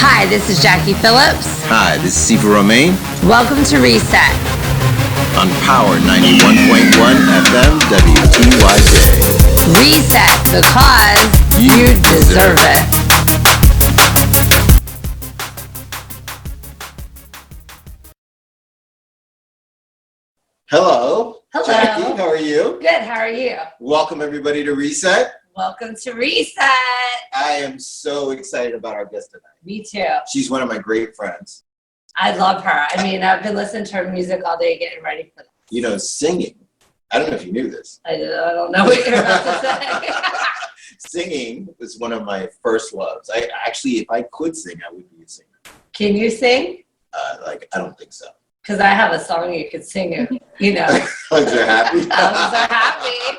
Hi, this is Jacqui Phillips. Hi, this is Sifu Romain. Welcome to Reset. On Power 91.1 FM WTYJ. Reset, because you deserve it. Hello. Hello. Jacqui, how are you? Good, how are you? Welcome everybody to Reset. Welcome to Reset. I am so excited about our guest tonight. Me too. She's one of my great friends. I love her. I mean, I've been listening to her music all day getting ready for this. You know, singing. I don't know if you knew this. I don't know what you're about to say. Singing was one of my first loves. I actually, if I could sing, I would be a singer. Can you sing? I don't think so. Because I have a song you could sing it, you know. Hugs are happy. Hugs are happy.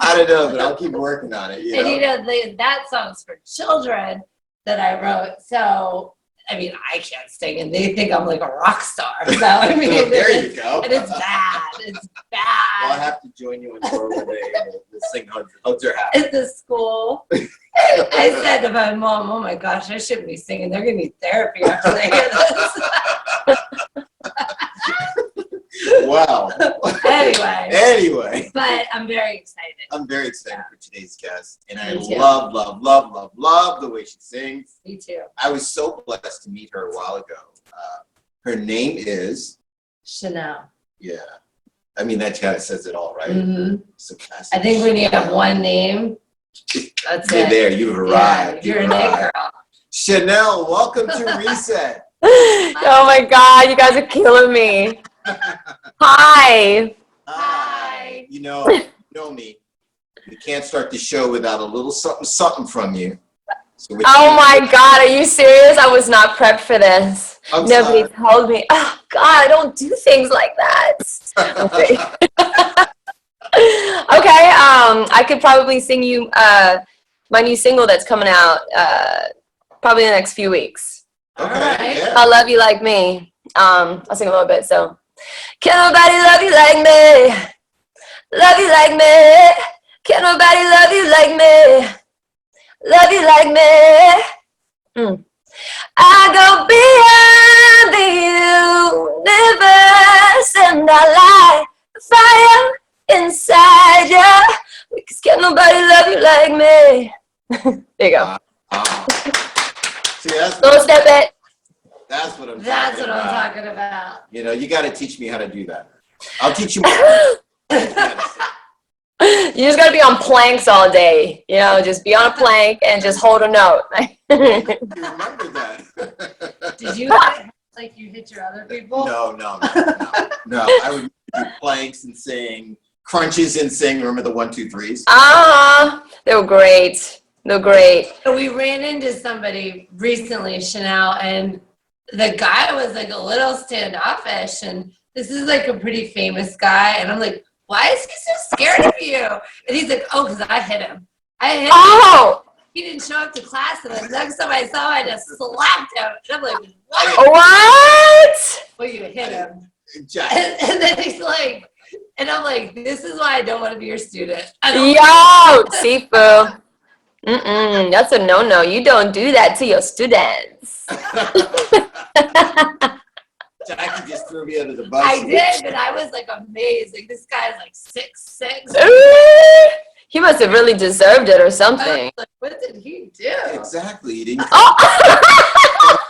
I don't know, but I'll keep working on it. And you know, that song's for children that I wrote. So, I mean, I can't sing, and they think I'm like a rock star. So, I mean, there you go. And it's bad. It's bad. Well, I have to join you in Florida to sing Hugs Are Happy. At the school. I said to my mom, oh my gosh, I shouldn't be singing. They're going to need therapy after they hear this. Wow. Anyway. But I'm very excited. I'm very excited for today's guest. And I love the way she sings. Me too. I was so blessed to meet her a while ago. Her name is? Chanel. Yeah. I mean, that kind of says it all, right? Mm-hmm. So I think when you have one name, that's You're it. there. You've arrived. Yeah, you're an A girl. Chanel, welcome to Reset. Oh my God, you guys are killing me. Hi. Hi. You know me. We can't start the show without a little something from you. So oh my God, are you serious? I was not prepped for this. Nobody told me. Oh God, I don't do things like that. Okay. Okay, I could probably sing you my new single that's coming out probably in the next few weeks. Okay. Right. Yeah. I Love You Like Me. I'll sing a little bit, so. Can't nobody love you like me. Love you like me. Can't nobody love you like me. Love you like me. I go beyond the universe and I light the fire inside ya. Because can't nobody love you like me. There you go. See, that's Little snippet. That's what I'm talking about. You know, you got to teach me how to do that. I'll teach you. You just got to be on planks all day. You know, just be on a plank and just hold a note. You remember that? Did you like you hit your other people? No. I would do planks and sing, crunches and sing. Remember the 1, 2, 3s? They were great. They're great. So we ran into somebody recently, Chanel, and the guy was like a little standoffish, and this is like a pretty famous guy, and I'm like, why is he so scared of you? And he's like, oh, because I hit him. Him. He didn't show up to class, and the next time I saw him, I just slapped him. And I'm like, what? What? Well, you hit him. And then he's like, and I'm like, this is why I don't want to be your student. Yo, Sifu. That's a no-no. You don't do that to your students. Jacqui just threw me under the bus. I did, but I was like amazing. This guy's like 6'6". He must have really deserved it or something. Like, what did he do? Exactly. He didn't.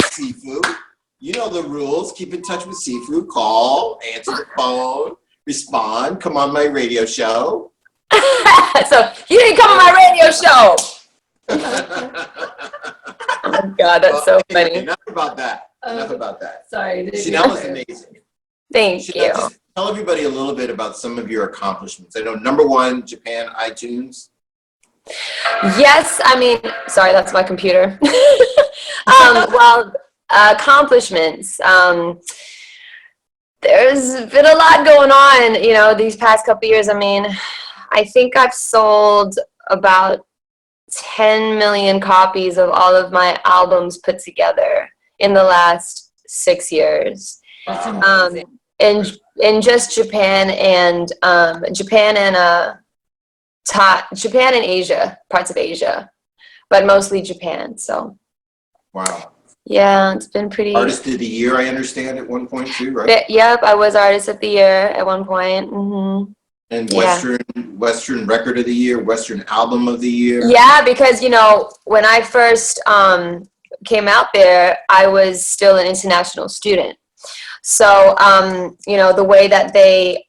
Sifu. You know the rules. Keep in touch with Sifu. Call, answer the phone, respond, come on my radio show. So he didn't come on my radio show. Oh my God, that's so funny. Enough about that. Sorry. Chanel is amazing. Thank you. Just tell everybody a little bit about some of your accomplishments. I know #1, Japan iTunes. Yes, I mean, sorry, that's my computer. Well, accomplishments. There's been a lot going on, you know, these past couple years. I mean, I think I've sold about 10 million copies of all of my albums put together in the last 6 years. That's amazing. In just Japan and Japan and Asia, parts of Asia, but mostly Japan. So Wow. Yeah, it's been pretty. Artist of the Year, I understand, at one point too, right? Yep, I was Artist of the Year at one point. And Yeah. Western Record of the Year, Western Album of the Year. Yeah, because, you know, when I first came out there, I was still an international student. So, you know, the way that they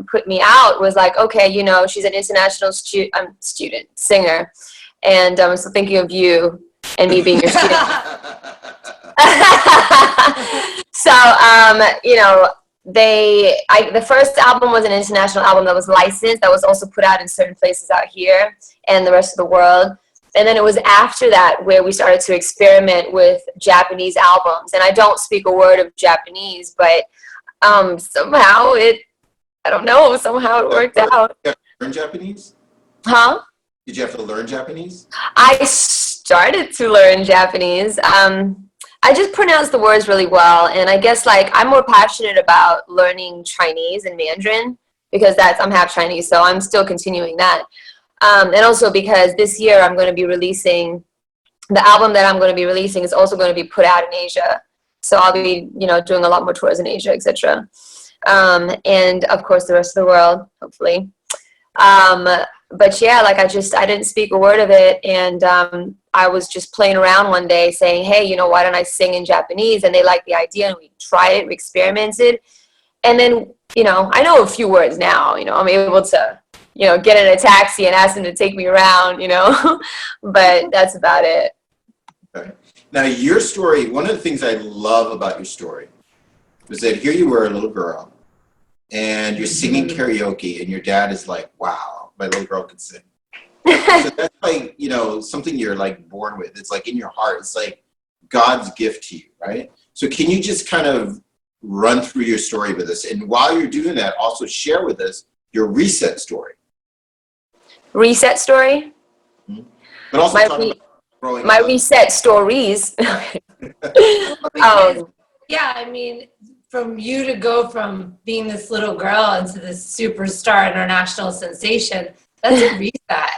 put me out was like, okay, you know, she's an international student, singer. And so thinking of you and me being your student. So, you know, the first album was an international album that was licensed, that was also put out in certain places out here and the rest of the world. And then it was after that where we started to experiment with Japanese albums. And I don't speak a word of Japanese, but somehow I don't know, somehow it worked out. Did you have to learn Japanese? Huh? Did you have to learn Japanese? I started to learn Japanese. I just pronounce the words really well, and I guess like I'm more passionate about learning Chinese and Mandarin because I'm half Chinese, so I'm still continuing that. And also because this year I'm going to be releasing, the album that I'm going to be releasing is also going to be put out in Asia. So I'll be, you know, doing a lot more tours in Asia, etc. And of course the rest of the world, hopefully. But yeah, like I didn't speak a word of it, and I was just playing around one day saying, hey, you know, why don't I sing in Japanese? And they liked the idea, and we tried it, we experimented. And then, you know, I know a few words now, you know, I'm able to, you know, get in a taxi and ask them to take me around, you know, but that's about it. Okay. Now your story, one of the things I love about your story was that here you were, a little girl, and you're singing karaoke, and your dad is like, wow, my little girl can sing. So that's like, you know, something you're like born with. It's like in your heart. It's like God's gift to you, right? So can you just kind of run through your story with us? And while you're doing that, also share with us your reset story. Reset story? Mm-hmm. But also talk about growing my up. reset stories. Yeah, I mean, from you to go from being this little girl into this superstar international sensation, that's a reset.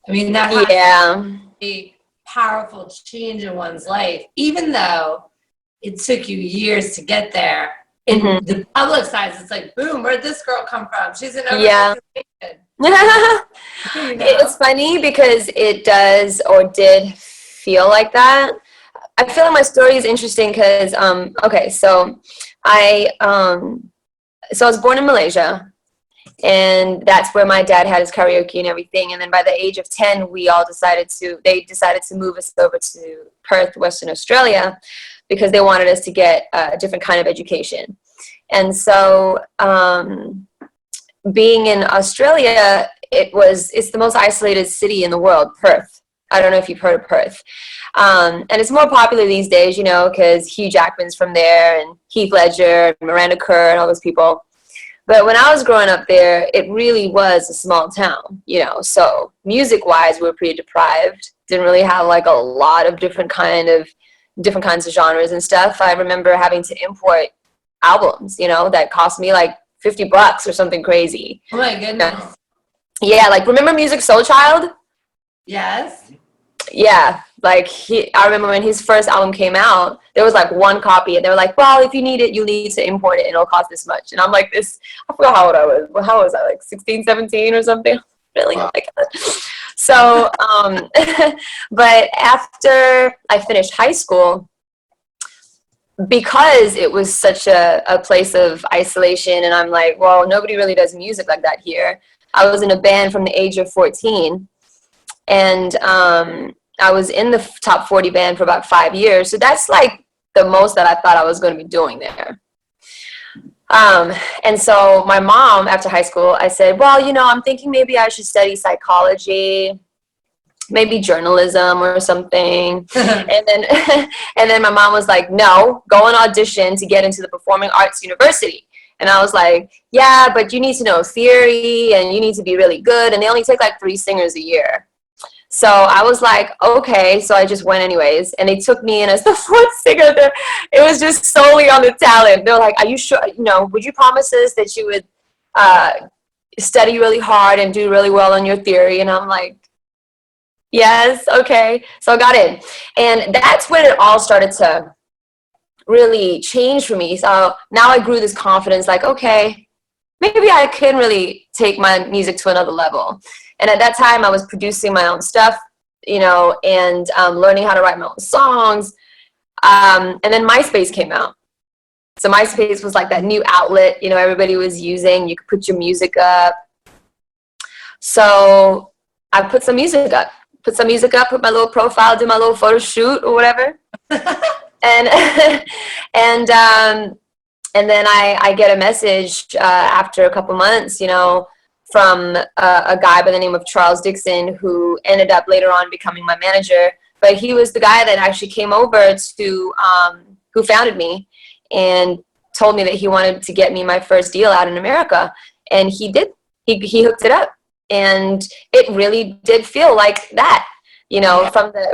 I mean, that has to be a powerful change in one's life, even though it took you years to get there. In the public side, it's like, boom, where'd this girl come from? She's an sensation. You know? It's funny because it does or did feel like that. I feel like my story is interesting because, okay, so I was born in Malaysia, and that's where my dad had his karaoke and everything. And then by the age of 10, they decided to move us over to Perth, Western Australia, because they wanted us to get a different kind of education. And so being in Australia, it's the most isolated city in the world, Perth. I don't know if you've heard of Perth. And it's more popular these days, you know, because Hugh Jackman's from there, and Heath Ledger, and Miranda Kerr, and all those people. But when I was growing up there, it really was a small town, you know. So music-wise, we were pretty deprived. Didn't really have like a lot of different kinds of genres and stuff. I remember having to import albums, you know, that cost me like $50 or something crazy. Oh my goodness. Yeah, like remember Music Soul Child? Yes. Yeah, like I remember when his first album came out, there was like one copy, and they were like, well, if you need it, you need to import it, and it'll cost this much. And I'm like, I forgot how old I was. Well, how was I, like 16, 17 or something? Really? Wow. Like, so, but after I finished high school, because it was such a place of isolation, and I'm like, well, nobody really does music like that here. I was in a band from the age of 14, and I was in the top 40 band for about 5 years. So that's like the most that I thought I was going to be doing there. And so my mom, after high school, I said, well, you know, I'm thinking maybe I should study psychology, maybe journalism or something. and then my mom was like, no, go and audition to get into the Performing Arts University. And I was like, yeah, but you need to know theory, and you need to be really good, and they only take like 3 singers a year. So I was like, okay. So I just went anyways, and they took me in as the 4th singer there. It was just solely on the talent. They're like, are you sure, you know, would you promise us that you would study really hard and do really well on your theory? And I'm like, Yes, okay. So I got in. And that's when it all started to really change for me. So now I grew this confidence, like, okay, maybe I can really take my music to another level. And at that time, I was producing my own stuff, and learning how to write my own songs. And then MySpace came out. So MySpace was like that new outlet, everybody was using. You could put your music up. So I put some music up. Put my little profile, did my little photo shoot or whatever. And and then I get a message after a couple months, from a guy by the name of Charles Dixon, who ended up later on becoming my manager. But he was the guy that actually came over to, who founded me and told me that he wanted to get me my first deal out in America. And he did. He hooked it up. And it really did feel like that,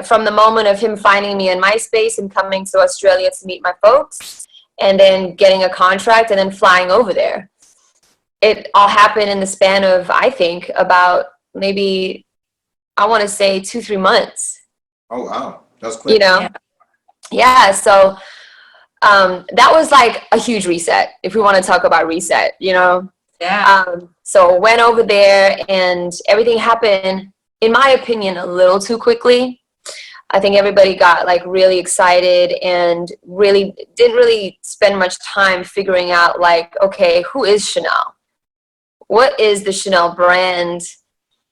from the moment of him finding me in MySpace and coming to Australia to meet my folks, and then getting a contract and then flying over there. It all happened in the span of, I think, about maybe, I want to say 2-3 months. Oh, wow. That was quick. Yeah. So that was like a huge reset, if we want to talk about reset, Yeah. So went over there and everything happened, in my opinion, a little too quickly. I think everybody got like really excited and really didn't really spend much time figuring out, like, okay, who is Chanel? What is the Chanel brand?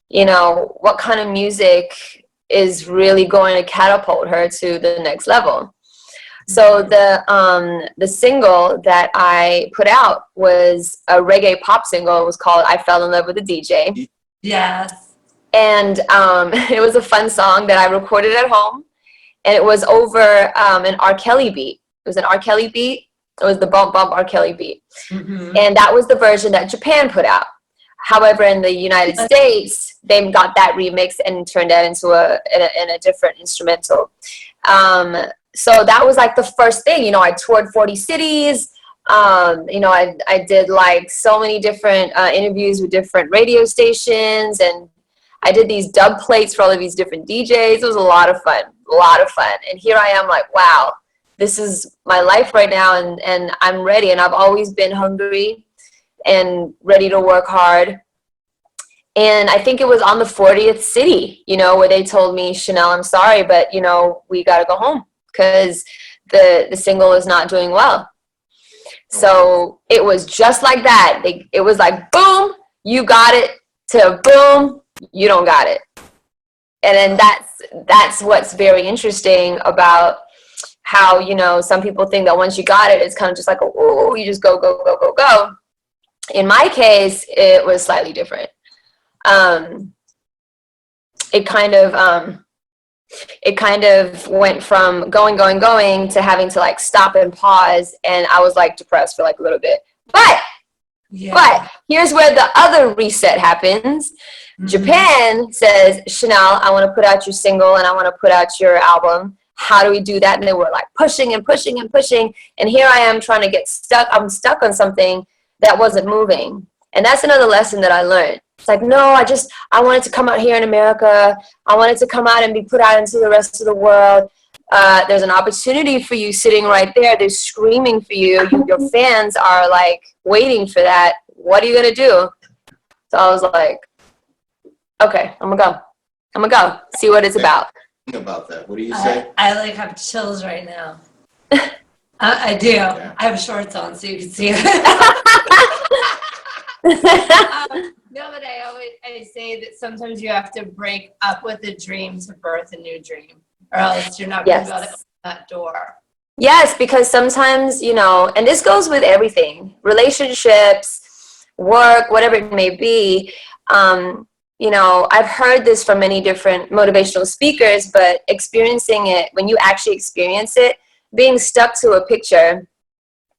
What kind of music is really going to catapult her to the next level? So the single that I put out was a reggae pop single. It was called "I Fell in Love with a DJ." Yes. And it was a fun song that I recorded at home, and it was over an R. Kelly beat. It was an R. Kelly beat. It was the bump bump R. Kelly beat, and that was the version that Japan put out. However, in the United States, they got that remix and turned that into a different instrumental. So that was like the first thing, I toured 40 cities. I did like so many different interviews with different radio stations, and I did these dub plates for all of these different DJs. It was a lot of fun. And here I am like, wow, this is my life right now, and I'm ready. And I've always been hungry and ready to work hard. And I think it was on the 40th city, where they told me, Chanel, I'm sorry, but, we got to go home because the single is not doing well. So it was just like that. It was like, boom, you got it, to boom, you don't got it. And then that's what's very interesting about how, some people think that once you got it, it's kind of just like, oh, you just go, go, go, go, go. In my case, it was slightly different. It kind of went from going to having to like stop and pause, and I was like depressed for like a little bit. But here's where the other reset happens. Japan says, Chanel, I want to put out your single and I want to put out your album. How do we do that? And they were like pushing and pushing and pushing. And here I am trying to get stuck. I'm stuck on something that wasn't moving. And that's another lesson that I learned. It's like, no, I wanted to come out here in America. I wanted to come out and be put out into the rest of the world. There's an opportunity for you sitting right there. They're screaming for you. Your fans are like waiting for that. What are you going to do? So I was like, okay, I'm going to go see what it's about. About that. What do you say? I like have chills right now. I do. Yeah. I have shorts on so you can see it. No, but I say that sometimes you have to break up with a dream to birth a new dream, or else you're not going to be able to open that door. Yes, because sometimes, and this goes with everything, relationships, work, whatever it may be. I've heard this from many different motivational speakers, but experiencing it, when you actually experience it, being stuck to a picture,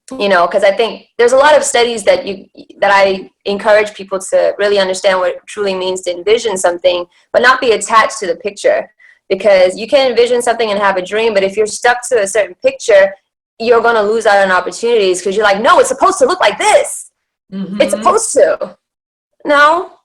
because I think there's a lot of studies that I encourage people to really understand what it truly means to envision something, but not be attached to the picture. Because you can envision something and have a dream, but if you're stuck to a certain picture, you're going to lose out on opportunities because you're like, no, it's supposed to look like this. It's supposed to. No,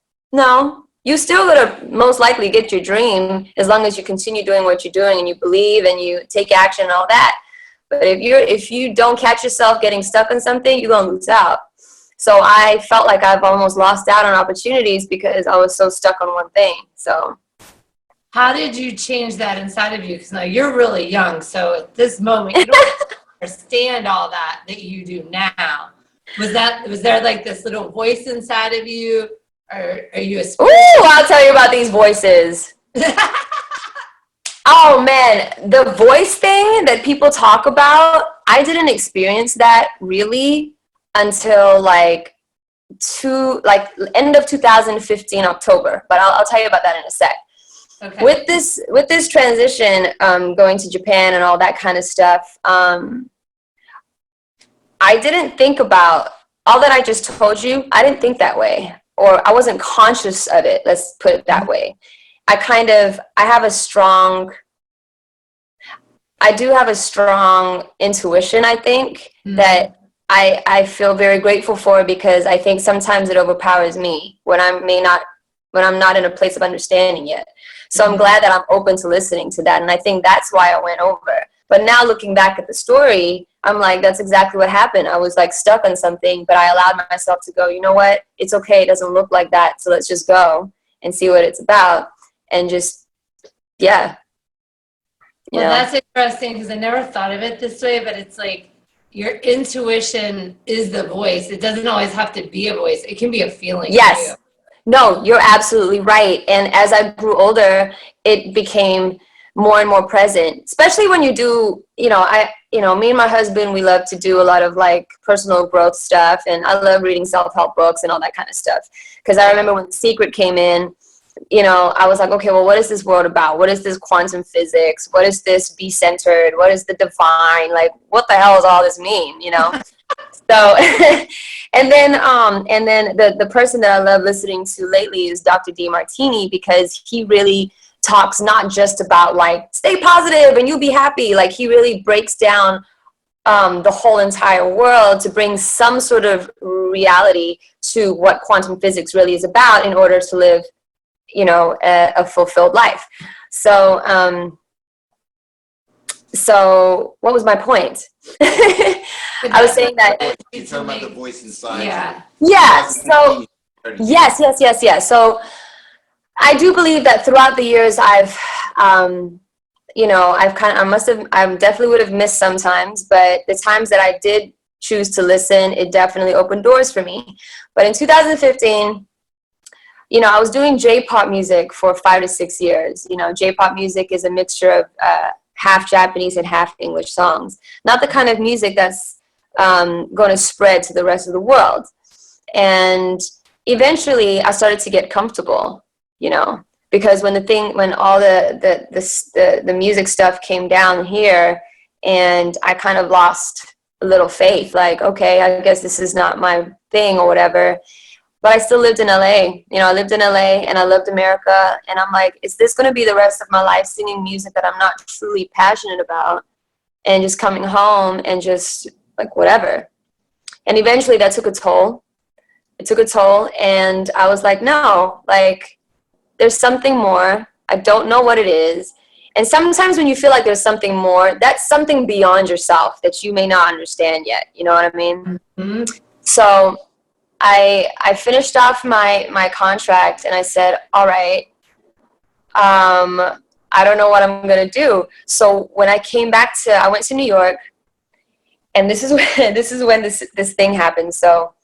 you still gonna most likely get your dream as long as you continue doing what you're doing and you believe and you take action and all that. But if you don't catch yourself getting stuck on something, you're gonna lose out. So I felt like I've almost lost out on opportunities because I was so stuck on one thing. So how did you change that inside of you? Because now you're really young, so at this moment you don't understand all that you do now. Was there like this little voice inside of you, or are you a ooh, I'll tell you about these voices. Oh man, the voice thing that people talk about, I didn't experience that really until like end of 2015 October, but I'll tell you about that in a sec. Okay. With this transition, going to Japan and all that kind of stuff, I didn't think about all that I just told you. I didn't think that way, or I wasn't conscious of it. Let's put it that way. I do have a strong intuition, I think, that I feel very grateful for, because I think sometimes it overpowers me when I'm not in a place of understanding yet. So I'm glad that I'm open to listening to that. And I think that's why I went over. But now looking back at the story, I'm like, that's exactly what happened. I was like stuck on something, but I allowed myself to go, you know what? It's okay. It doesn't look like that. So let's just go and see what it's about. And just, yeah. Well, that's interesting, because I never thought of it this way, but it's like your intuition is the voice. It doesn't always have to be a voice. It can be a feeling. Yes. Too. No, you're absolutely right. And as I grew older, it became more and more present, especially when you do, me and my husband, we love to do a lot of like personal growth stuff. And I love reading self-help books and all that kind of stuff. Because I remember when The Secret came in, I was like, okay, well, what is this world about? What is this quantum physics? What is this be centered? What is the divine? Like, what the hell does all this mean? So, and then the person that I love listening to lately is Dr. DeMartini, because he really talks not just about like, stay positive and you'll be happy. Like, he really breaks down the whole entire world to bring some sort of reality to what quantum physics really is about in order to live, a fulfilled life. So, so what was my point? I was saying that you're talking about the voice inside. Yeah. Yeah. So yes. So I do believe that throughout the years, I definitely would have missed sometimes, but the times that I did choose to listen, it definitely opened doors for me. But in 2015, I was doing J-pop music for 5 to 6 years. J-pop music is a mixture of half Japanese and half English songs. Not the kind of music that's going to spread to the rest of the world. And eventually I started to get comfortable, because when all the music stuff came down here, and I kind of lost a little faith, like, okay, I guess this is not my thing or whatever. But I still lived in LA. I lived in LA and I loved America. And I'm like, is this going to be the rest of my life, singing music that I'm not truly passionate about, and just coming home and just like whatever? And eventually that took a toll. It took a toll. And I was like, no, like there's something more. I don't know what it is. And sometimes when you feel like there's something more, that's something beyond yourself that you may not understand yet. You know what I mean? Mm-hmm. So I finished off my contract, and I said, all right, I don't know what I'm going to do. So when I went to New York, and this is when this thing happened. So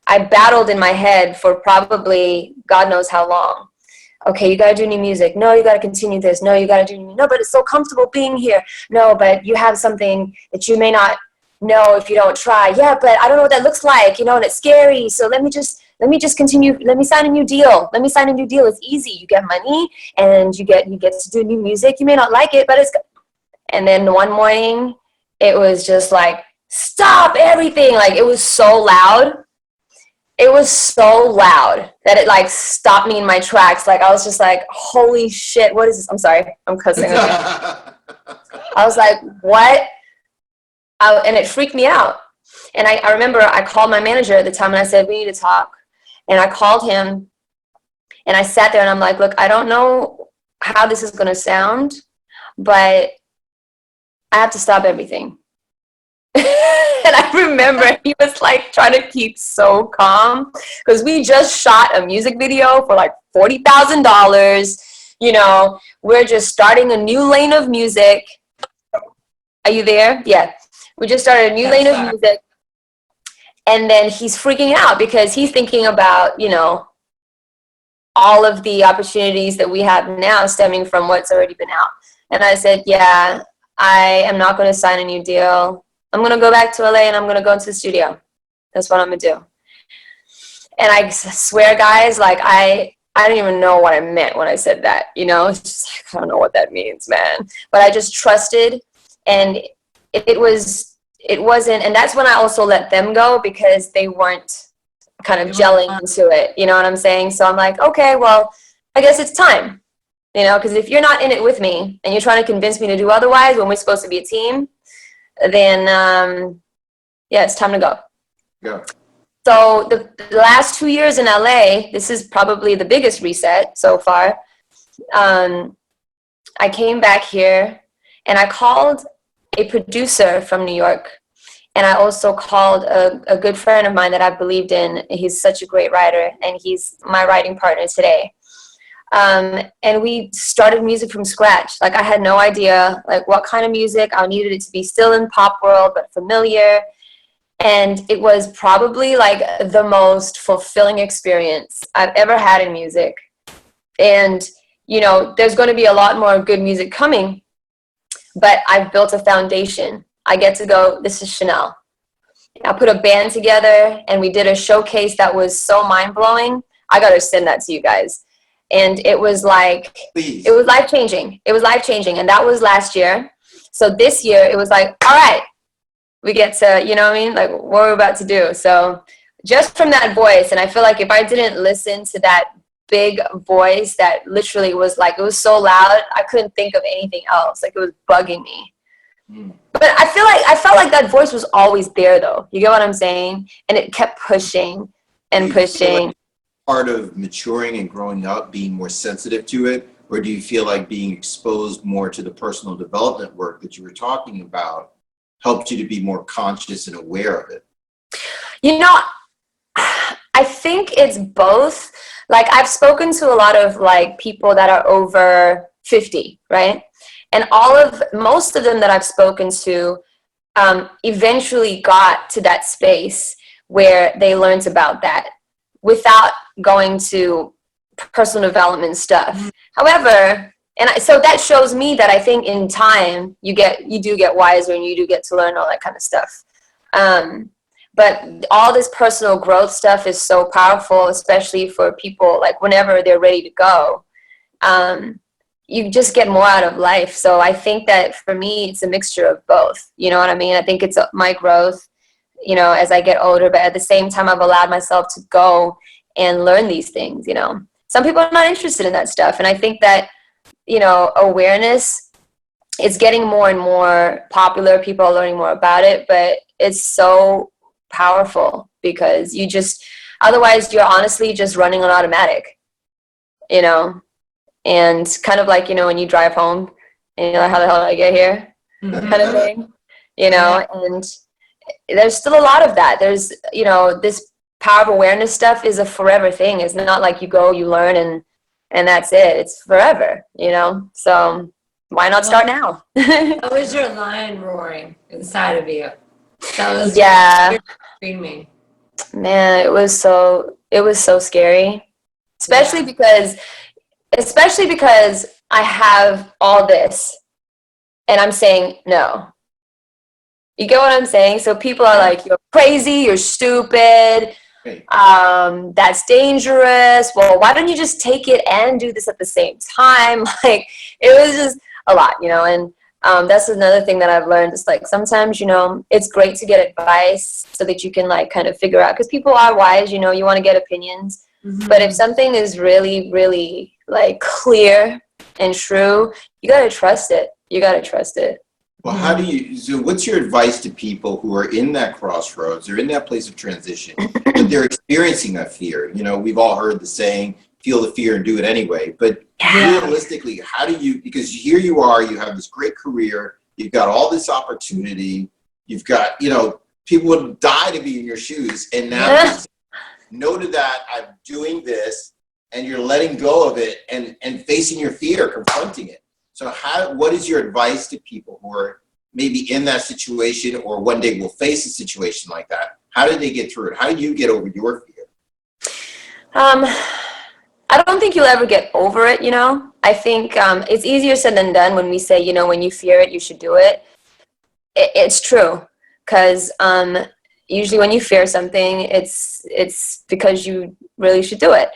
I battled in my head for probably God knows how long. Okay, you got to do new music. No, you got to continue this. No, you got to do new. No, but it's so comfortable being here. No, but you have something that you may not know if you don't try. Yeah, but I don't know what that looks like, and it's scary. So let me just continue. Let me sign a new deal. It's easy. You get money and you get to do new music. You may not like it, but it's good. And then one morning it was just like, stop everything. Like, it was so loud. It was so loud that it like stopped me in my tracks. Like, I was just like, holy shit, what is this? I'm sorry, I'm cussing. I was like, what? And it freaked me out. And I remember I called my manager at the time and I said, we need to talk. And I called him And I sat there and I'm like, look, I don't know how this is going to sound, but I have to stop everything. And I remember he was like trying to keep so calm because we just shot a music video for like $40,000. You know, we're just starting a new lane of music. Are you there? Yeah. We just started a new lane of music. And then he's freaking out because he's thinking about, you know, all of the opportunities that we have now stemming from what's already been out. And I said, yeah, I am not going to sign a new deal. I'm going to go back to LA and I'm going to go into the studio. That's what I'm going to do. And I swear, guys, like I don't even know what I meant when I said that, you know, it's just like, I don't know what that means, man. But I just trusted, and it wasn't, and that's when I also let them go because they weren't kind of gelling into it, you know what I'm saying? So I'm like, okay, well, I guess it's time, you know, because if you're not in it with me and you're trying to convince me to do otherwise when we're supposed to be a team, then yeah, it's time to go. Yeah. So the last 2 years in LA, this is probably the biggest reset so far. I came back here and I called a producer from New York. And I also called a good friend of mine that I believed in. He's such a great writer, and he's my writing partner today. And we started music from scratch. Like, I had no idea, like, what kind of music. I needed it to be still in pop world, but familiar. And it was probably, like, the most fulfilling experience I've ever had in music. And, you know, there's going to be a lot more good music coming, but I've built a foundation. I get to go, this is Chanel. I put a band together and we did a showcase that was so mind-blowing. I got to send that to you guys. And it was like, Please. It was life-changing. It was life-changing. And that was last year. So this year it was like, all right, we get to, you know what I mean? Like, what we're about to do. So just from that voice, and I feel like if I didn't listen to that big voice that literally was like, it was so loud, I couldn't think of anything else. Like, it was bugging me. But I felt like that voice was always there, though. You get what I'm saying? And it kept pushing and pushing. Like part of maturing and growing up, being more sensitive to it, or do you feel like being exposed more to the personal development work that you were talking about helped you to be more conscious and aware of it? You know, I think it's both. Like, I've spoken to a lot of like people that are over 50, right? And most of them that I've spoken to eventually got to that space where they learned about that without going to personal development stuff. However, so that shows me that I think in time you do get wiser and you do get to learn all that kind of stuff. But all this personal growth stuff is so powerful, especially for people like whenever they're ready to go. You just get more out of life. So I think that for me, it's a mixture of both. You know what I mean? I think it's my growth, you know, as I get older, but at the same time, I've allowed myself to go and learn these things, you know. Some people are not interested in that stuff. And I think that, you know, awareness is getting more and more popular. People are learning more about it, but it's so powerful because otherwise you're honestly just running on automatic, you know. And kind of like, you know, when you drive home and you're like, how the hell did I get here? Kind of thing, you know. And there's still a lot of that. There's, you know, this power of awareness stuff is a forever thing. It's not like you go, you learn, and that's it. It's forever, you know. So why not start now? That was your lion roaring inside of you. That was screaming. Man, it was so scary, especially because I have all this and I'm saying no. You get what I'm saying? So people are like, you're crazy, you're stupid, that's dangerous. Well, why don't you just take it and do this at the same time? Like, it was just a lot, you know. And that's another thing that I've learned. It's like sometimes, you know, it's great to get advice so that you can like kind of figure out, because people are wise, you know, you want to get opinions. But if something is really, really like clear and true, you got to trust it. You got to trust it. Well, what's your advice to people who are in that crossroads or in that place of transition, but they're experiencing that fear? You know, we've all heard the saying, feel the fear and do it anyway. But realistically, how do you, because here you are, you have this great career, you've got all this opportunity, you've got, you know, people would die to be in your shoes, and now you say, no to that, I'm doing this, and you're letting go of it and facing your fear, confronting it. So what is your advice to people who are maybe in that situation or one day will face a situation like that? How did they get through it? How do you get over your fear? I don't think you'll ever get over it, you know. I think it's easier said than done when we say, you know, when you fear it, you should do it. It's true, because usually when you fear something, it's because you really should do it.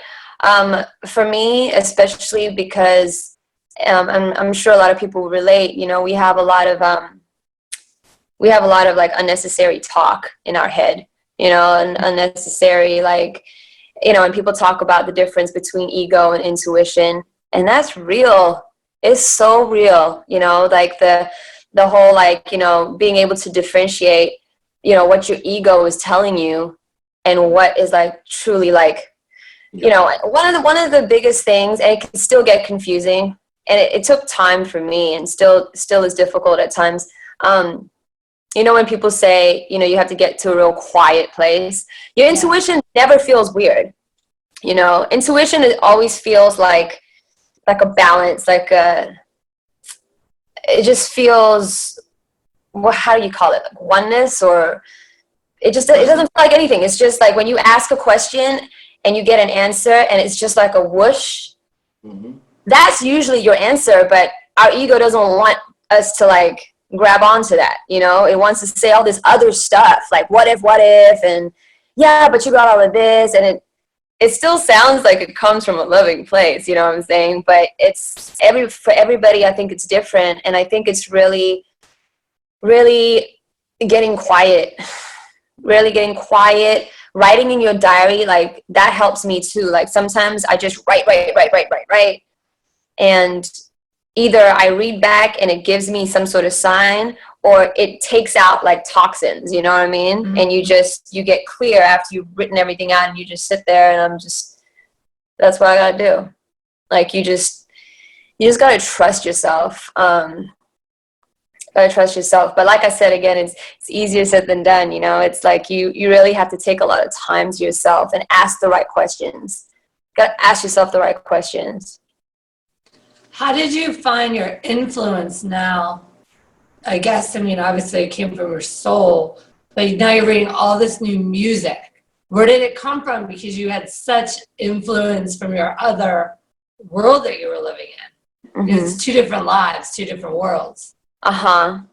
For me, especially because I'm sure a lot of people relate, you know, we have a lot of like unnecessary talk in our head, you know, and unnecessary, like, you know, and people talk about the difference between ego and intuition, and that's real. It's so real, you know, like the whole, like, you know, being able to differentiate, you know, what your ego is telling you and what is like truly like, you know, one of the biggest things, and it can still get confusing, and it took time for me, and still is difficult at times. You know, when people say, you know, you have to get to a real quiet place, your intuition never feels weird. You know, intuition always feels like a balance, like it just feels, how do you call it? Like oneness, or it doesn't feel like anything. It's just like when you ask a question and you get an answer and it's just like a whoosh, that's usually your answer, but our ego doesn't want us to like grab onto that, you know. It wants to say all this other stuff, like what if, and yeah, but you got all of this, and it still sounds like it comes from a loving place, you know what I'm saying? But it's for everybody, I think it's different, and I think it's really, really getting quiet, writing in your diary, like that helps me too. Like sometimes I just write, and either I read back and it gives me some sort of sign, or it takes out like toxins, you know what I mean? And you get clear after you've written everything out, and you just sit there, and that's what I gotta do. Like you just gotta trust yourself. But like I said, again, it's easier said than done, you know. It's like you really have to take a lot of time to yourself and ask the right questions. Gotta ask yourself the right questions. How did you find your influence now? I guess, I mean, obviously it came from your soul, but now you're reading all this new music. Where did it come from? Because you had such influence from your other world that you were living in. It's two different lives, two different worlds. Like,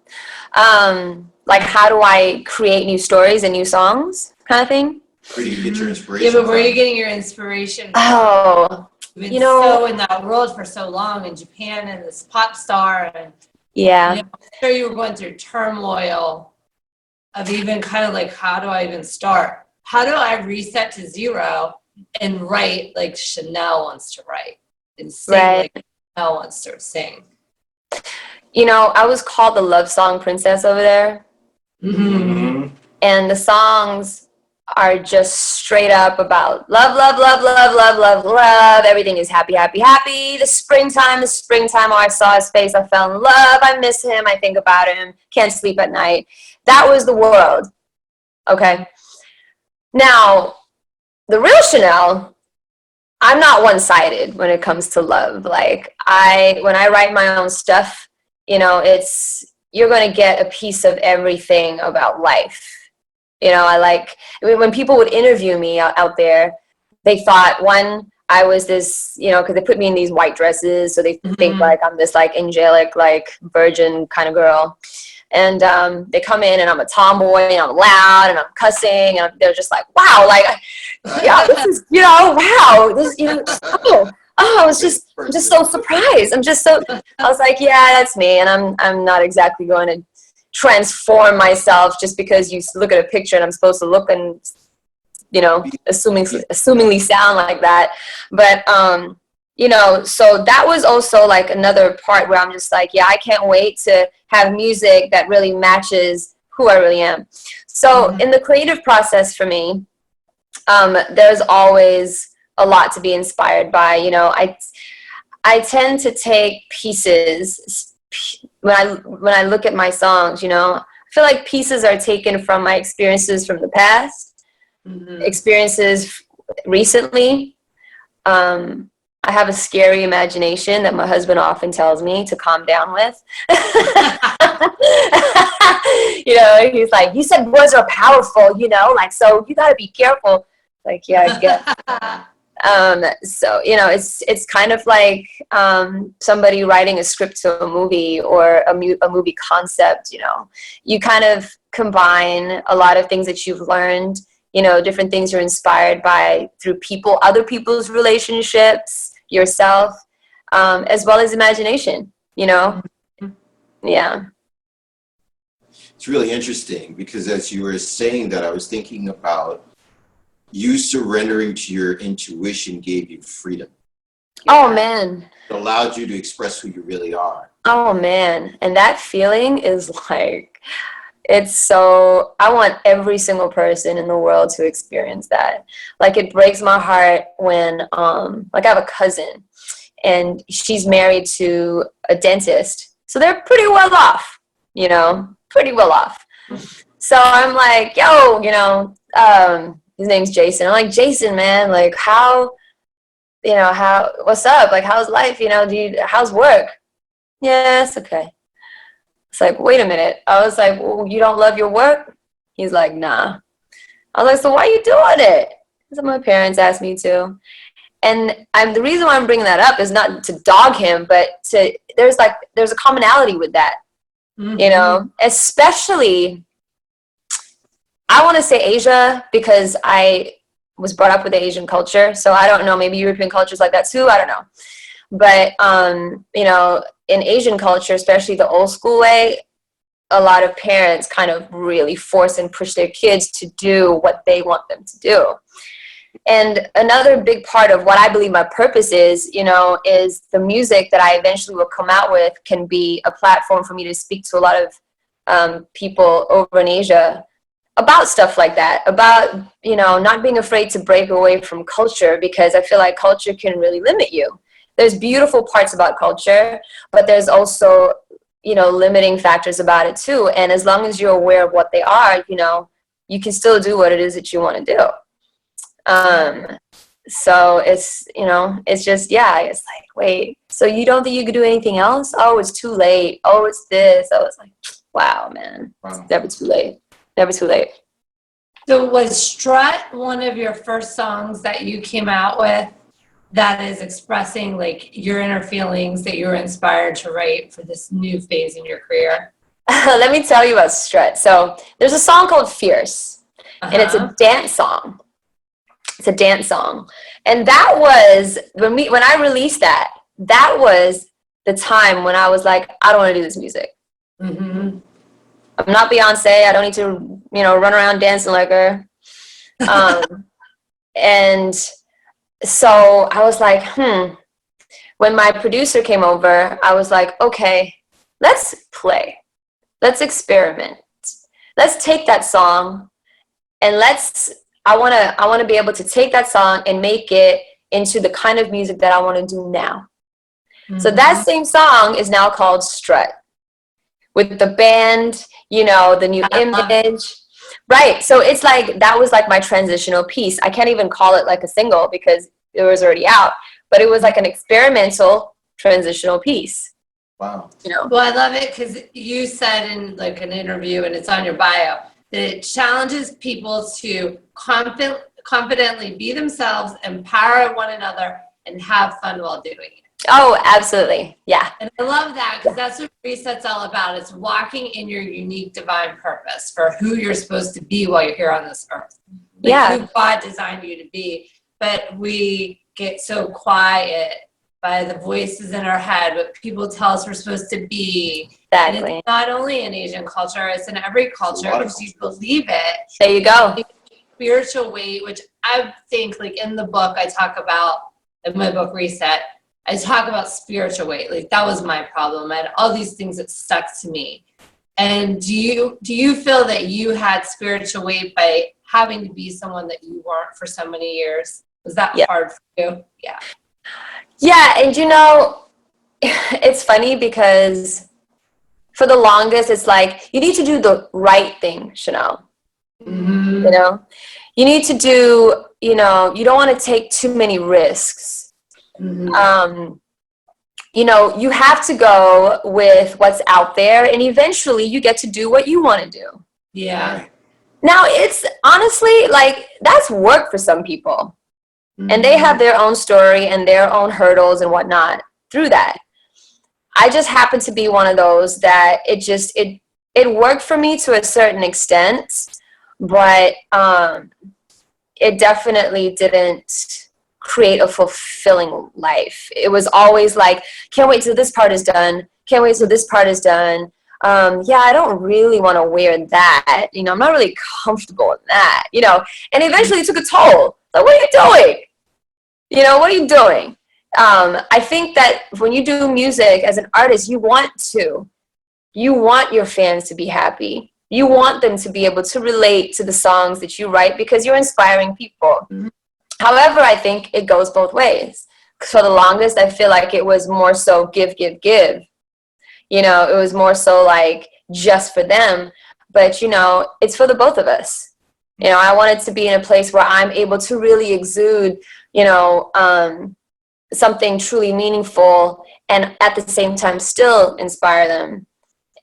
how do I create new stories and new songs kind of thing? Where do you get your inspiration? Yeah, but where are you getting your inspiration from? Oh, You've been so in that world for so long, in Japan, and this pop star, and you know, I'm sure you were going through turmoil of even kind of like, how do I even start? How do I reset to zero and write like Chanel wants to write, and sing like Chanel wants to sing? You know, I was called the love song princess over there. And the songs are just straight up about love. Everything is happy. The springtime, oh, I saw his face, I fell in love, I miss him, I think about him, can't sleep at night. That was the world. Okay. Now, the real Chanel, I'm not one-sided when it comes to love. Like, when I write my own stuff, you know, you're going to get a piece of everything about life. You know, when people would interview me out there, they thought, one, I was this, you know, because they put me in these white dresses, so they think like I'm this like angelic, like virgin kind of girl. And they come in and I'm a tomboy and I'm loud and I'm cussing, and they're just like, wow, like, yeah, this is, you know, wow, this, you know, I'm just so surprised. I was like, yeah, that's me, and I'm not exactly going to transform myself just because you look at a picture and I'm supposed to look and, you know, assumingly sound like that. But you know, so that was also like another part where I'm just like, yeah, I can't wait to have music that really matches who I really am. So in the creative process for me, there's always a lot to be inspired by. You know, I tend to take pieces when I look at my songs. You know, I feel like pieces are taken from my experiences from the past, experiences recently. I have a scary imagination that my husband often tells me to calm down with. You know, he's like, you said words are powerful, you know, like, so you got to be careful. Like, yeah, I guess. So, you know, it's kind of like somebody writing a script to a movie or a movie concept. You know, you kind of combine a lot of things that you've learned, you know, different things you're inspired by through people, other people's relationships, yourself, as well as imagination, you know? Yeah. It's really interesting because as you were saying that, I was thinking about you surrendering to your intuition gave you freedom. Oh, man. It allowed you to express who you really are. Oh, man. And that feeling is like, it's so, I want every single person in the world to experience that. Like, it breaks my heart when, like, I have a cousin and she's married to a dentist. So they're pretty well off, you know, pretty well off. So I'm like, yo, you know, his name's Jason. I'm like, Jason, man, like, how, you know, what's up? Like, how's life? You know, how's work? Yeah, it's okay. It's like, wait a minute. I was like, well, you don't love your work? He's like, nah. I was like, so why are you doing it? Because my parents asked me to. And the reason why I'm bringing that up is not to dog him, but there's a commonality with that, you know, especially, I want to say Asia because I was brought up with the Asian culture. So I don't know, maybe European cultures like that too. I don't know. But, you know, in Asian culture, especially the old school way, a lot of parents kind of really force and push their kids to do what they want them to do. And another big part of what I believe my purpose is, you know, is the music that I eventually will come out with can be a platform for me to speak to a lot of people over in Asia about stuff like that, about, you know, not being afraid to break away from culture, because I feel like culture can really limit you. There's beautiful parts about culture, but there's also, you know, limiting factors about it too. And as long as you're aware of what they are, you know, you can still do what it is that you want to do. So it's, you know, it's just, yeah, it's like, wait, so you don't think you could do anything else? Oh, it's too late. Oh, it's this. I was like, wow, man, it's never too late. Never too late. So was Strut one of your first songs that you came out with that is expressing like your inner feelings that you were inspired to write for this new phase in your career? Let me tell you about Strut. So there's a song called Fierce, and it's a dance song. It's a dance song. And that was, when I released that was the time when I was like, I don't want to do this music. I'm not Beyonce. I don't need to, you know, run around dancing like her. And so I was like, when my producer came over, I was like, okay, let's play. Let's experiment. Let's take that song and I want to be able to take that song and make it into the kind of music that I want to do now. So that same song is now called Strut, with the band, you know, the new image. Right. So it's like, that was like my transitional piece. I can't even call it like a single because it was already out, but it was like an experimental transitional piece. Wow. You know? Well, I love it because you said in like an interview, and it's on your bio, that it challenges people to confidently be themselves, empower one another, and have fun while doing it. Oh, absolutely. Yeah. And I love that because that's what Reset's all about. It's walking in your unique divine purpose for who you're supposed to be while you're here on this earth. Like who God designed you to be. But we get so quiet by the voices in our head, what people tell us we're supposed to be. Exactly. And it's not only in Asian culture, it's in every culture because you believe it. There you go. Spiritual weight, which I think like in the book I talk about, in my book Reset, I talk about spiritual weight. Like that was my problem. I had all these things that stuck to me. And do you feel that you had spiritual weight by having to be someone that you weren't for so many years? Was that Yeah. hard for you? Yeah. Yeah, and you know, it's funny because for the longest, it's like, you need to do the right thing, Chanel. Mm-hmm. You know, you need to do, you know, you don't want to take too many risks. Mm-hmm. You know, you have to go with what's out there, and eventually you get to do what you want to do. Yeah. Right. Now, it's honestly like, that's work for some people, and they have their own story and their own hurdles and whatnot through that. I just happen to be one of those that it worked for me to a certain extent, but it definitely didn't create a fulfilling life. It was always like, can't wait till this part is done. Can't wait till this part is done. Yeah, I don't really want to wear that. You know, I'm not really comfortable in that, you know, and eventually it took a toll. Like, what are you doing? You know, what are you doing? I think that when you do music as an artist, you want your fans to be happy. You want them to be able to relate to the songs that you write because you're inspiring people. Mhm. However, I think it goes both ways. For the longest, I feel like it was more so give, give, give. You know, it was more so like just for them. But, you know, it's for the both of us. You know, I wanted to be in a place where I'm able to really exude, you know, something truly meaningful, and at the same time still inspire them,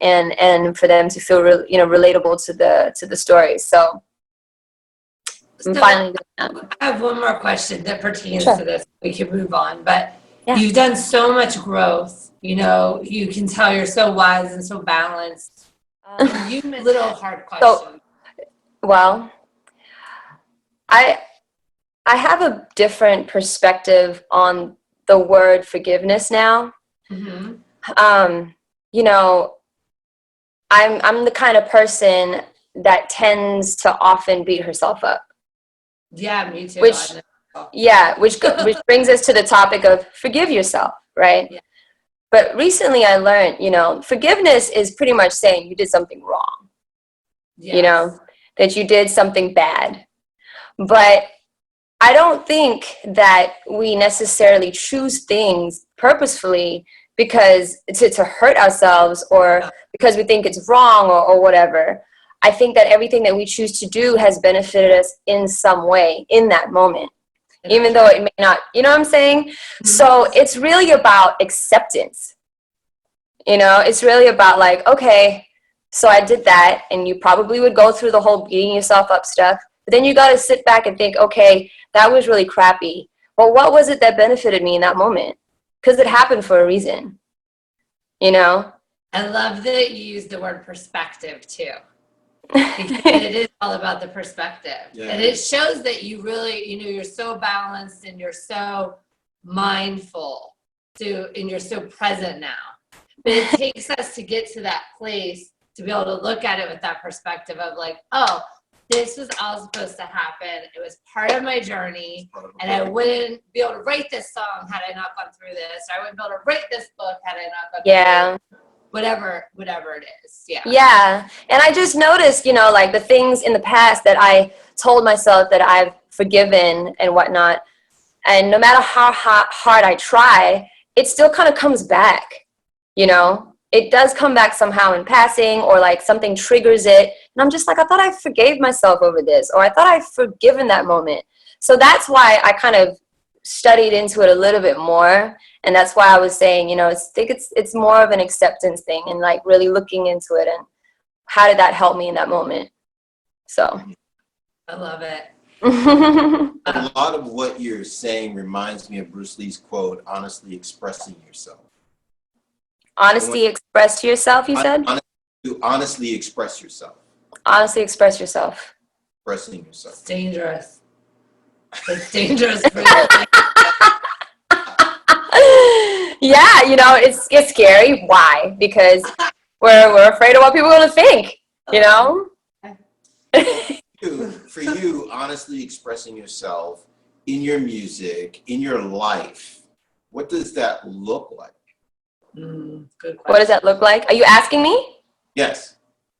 and for them to feel you know, relatable to the stories. So I'm So finally doing that. I have one more question that pertains Sure. to this. We can move on, but Yeah. you've done so much growth. You know, you can tell you're so wise and so balanced. You little hard question. Well, I have a different perspective on the word forgiveness now. Mm-hmm. You know, I'm the kind of person that tends to often beat herself up. Yeah, me too. Which, yeah, which brings us to the topic of forgive yourself, right? Yeah. But recently I learned, you know, forgiveness is pretty much saying you did something wrong, you know, that you did something bad. But I don't think that we necessarily choose things purposefully because to hurt ourselves, or because we think it's wrong, or whatever. I think that everything that we choose to do has benefited us in some way in that moment, even though it may not, you know what I'm saying? Mm-hmm. So it's really about acceptance. You know, it's really about like, okay, so I did that, and you probably would go through the whole beating yourself up stuff, but then you got to sit back and think, okay, that was really crappy. Well, what was it that benefited me in that moment? Because it happened for a reason, you know? I love that you use the word perspective too, because it is all about the perspective. Yeah. And it shows that you really, you know, you're so balanced and you're so mindful and you're so present now. But it takes us to get to that place to be able to look at it with that perspective of like, oh, this was all supposed to happen. It was part of my journey, and I wouldn't be able to write this song had I not gone through this. Or I wouldn't be able to write this book had I not gone through it. Whatever it is. Yeah. Yeah. And I just noticed, you know, like the things in the past that I told myself that I've forgiven and whatnot, and no matter how hard I try, it still kind of comes back, you know? It does come back somehow in passing, or like something triggers it. And I'm just like, I thought I forgave myself over this, or I thought I'd forgiven that moment. So that's why I kind of studied into it a little bit more. And that's why I was saying, you know, I think it's more of an acceptance thing, and like really looking into it and how did that help me in that moment. So. I love it. A lot of what you're saying reminds me of Bruce Lee's quote, honestly expressing yourself. Honesty express yourself, you said? You honestly express yourself. Honestly express yourself. Expressing yourself. It's dangerous. It's dangerous for you. Yeah, you know, it's scary. Why? Because we're afraid of what people are going to think, you know? For you, honestly expressing yourself in your music, in your life, what does that look like? Good question. What does that look like? Are you asking me? Yes.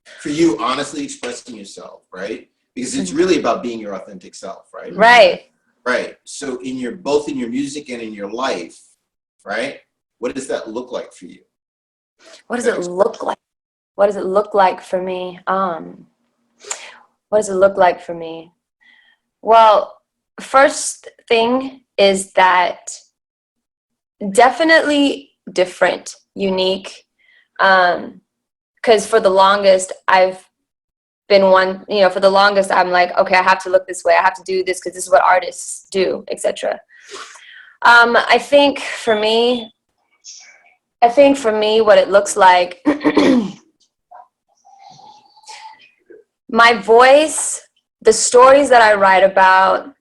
For you, honestly expressing yourself, right? Because it's really about being your authentic self, right? Right. Right. So in your both in your music and in your life, right? What does that look like for you? What does it look like? What does it look like for me? What does it look like for me? Well, first thing is that definitely different, unique. Because for the longest, I've been one, you know, for the longest, I'm like, okay, I have to look this way. I have to do this because this is what artists do, etc. I think for me, what it looks like, my voice, the stories that I write about,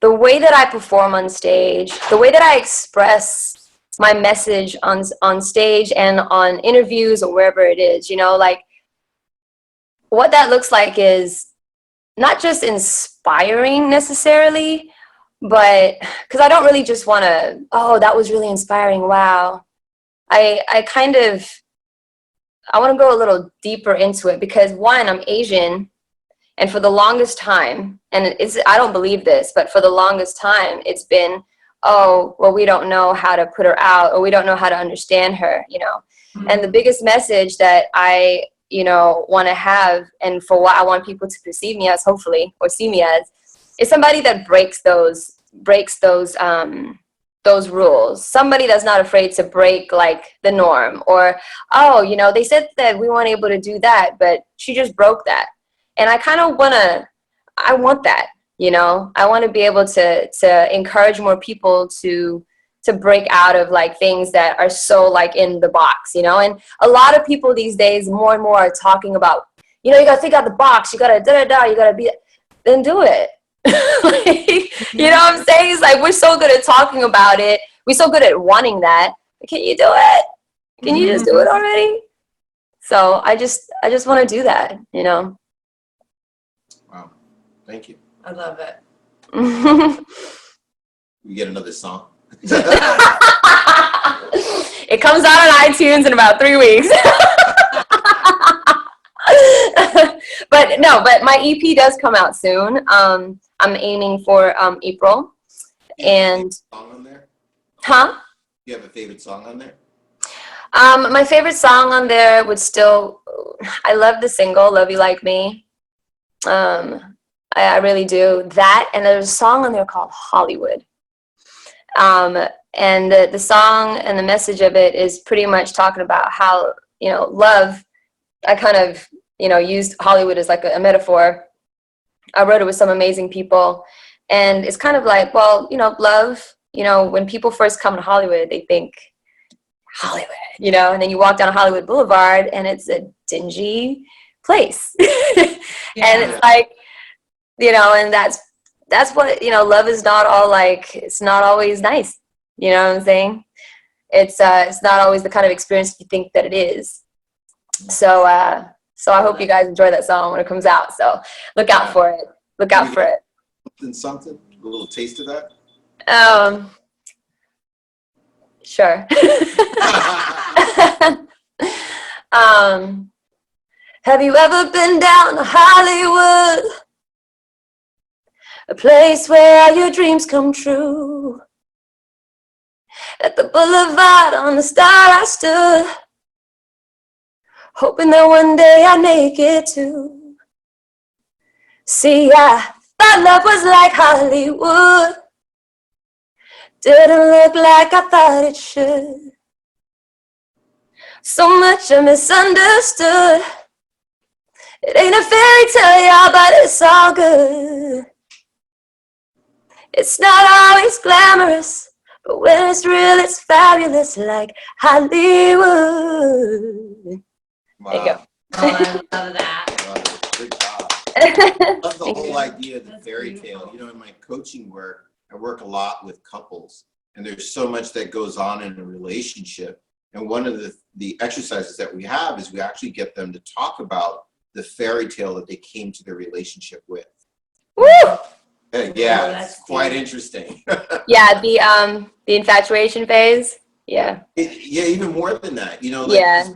the way that I perform on stage, the way that I express my message on stage and on interviews or wherever it is, you know, like what that looks like is not just inspiring necessarily, but because I don't really just want to, oh, that was really inspiring, wow. I want to go a little deeper into it because one, I'm Asian, and for the longest time, and I don't believe this, but for the longest time, it's been, oh, well, we don't know how to put her out, or we don't know how to understand her, you know. Mm-hmm. And the biggest message that I, you know, want to have, and for what I want people to perceive me as, hopefully, or see me as, is somebody that breaks those rules. Somebody that's not afraid to break like the norm, or, oh, you know, they said that we weren't able to do that, but she just broke that. And I kind of I want that, you know, I want to be able to encourage more people to break out of like things that are so like in the box, you know. And a lot of people these days more and more are talking about, you know, you got to think out the box, you got to da-da-da, you got to be, then do it. Like, you know what I'm saying? It's like, we're so good at talking about it. We're so good at wanting that. Can you do it? Can you just do it already? So I just want to do that, you know? Wow. Thank you. I love it. We get another song. It comes out on iTunes in about 3 weeks. But my EP does come out soon. I'm aiming for April. And song on there? Huh? You have a favorite song on there? My favorite song on there would still, I love the single "Love You Like Me." I really do that, and there's a song on there called "Hollywood." And the song and the message of it is pretty much talking about how, you know, love. I kind of, you know, used Hollywood as like a metaphor. I wrote it with some amazing people, and it's kind of like, well, you know, love, you know, when people first come to Hollywood, they think Hollywood, you know, and then you walk down Hollywood Boulevard and it's a dingy place. Yeah. And it's like, you know, and that's what, you know, love is not all like, it's not always nice. You know what I'm saying? It's not always the kind of experience you think that it is. So I hope you guys enjoy that song when it comes out. So look out for it. Look out for it. Something, a little taste of that? Sure. Have you ever been down to Hollywood? A place where all your dreams come true. At the boulevard on the star I stood, hoping that one day I'd make it too. See, I thought love was like Hollywood. Didn't look like I thought it should. So much I misunderstood. It ain't a fairy tale, y'all, but it's all good. It's not always glamorous, but when it's real, it's fabulous, like Hollywood. Wow. There you go. Oh, I love that. Good job. I love the whole idea of the fairy tale. You know, in my coaching work, I work a lot with couples, and there's so much that goes on in a relationship. And one of the exercises that we have is we actually get them to talk about the fairy tale that they came to their relationship with. Woo! Yeah, it's quite interesting. Yeah, the infatuation phase. Yeah. Yeah, even more than that. You know, like, yeah.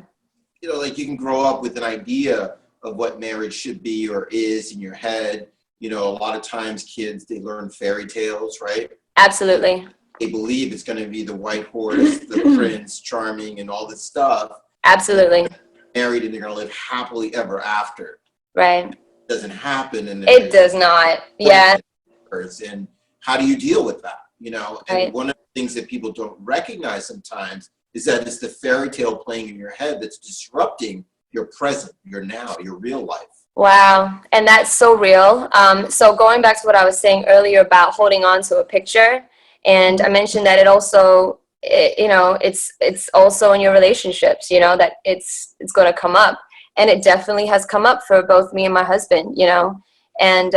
You know, like you can grow up with an idea of what marriage should be or is in your head, You know, a lot of times kids, they learn fairy tales, right? Absolutely. They believe it's going to be the white horse, the prince charming, and all this stuff. Absolutely. Married, and they're going to live happily ever after. Right. It doesn't happen. And It does not. Yeah. And how do you deal with that? You know, and Right. one of the things that people don't recognize sometimes is that it's the fairy tale playing in your head that's disrupting your present, your now, your real life. Wow. And that's so real. So going back to what I was saying earlier about holding on to a picture, and I mentioned that it also, you know, it's also in your relationships, you know, that it's going to come up. And it definitely has come up for both me and my husband, you know, and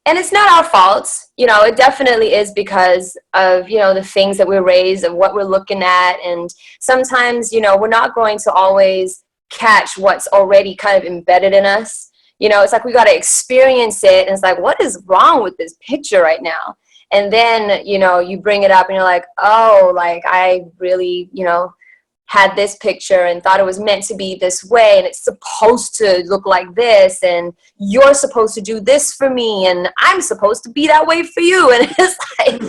it's not our fault, you know, it definitely is because of, you know, the things that we're raised and what we're looking at. And sometimes, you know, we're not going to always catch what's already kind of embedded in us. You know, it's like we got to experience it. And it's like, what is wrong with this picture right now? And then, you know, you bring it up and you're like, oh, like I really, you know, had this picture and thought it was meant to be this way, and it's supposed to look like this, and you're supposed to do this for me, and I'm supposed to be that way for you. And it's like,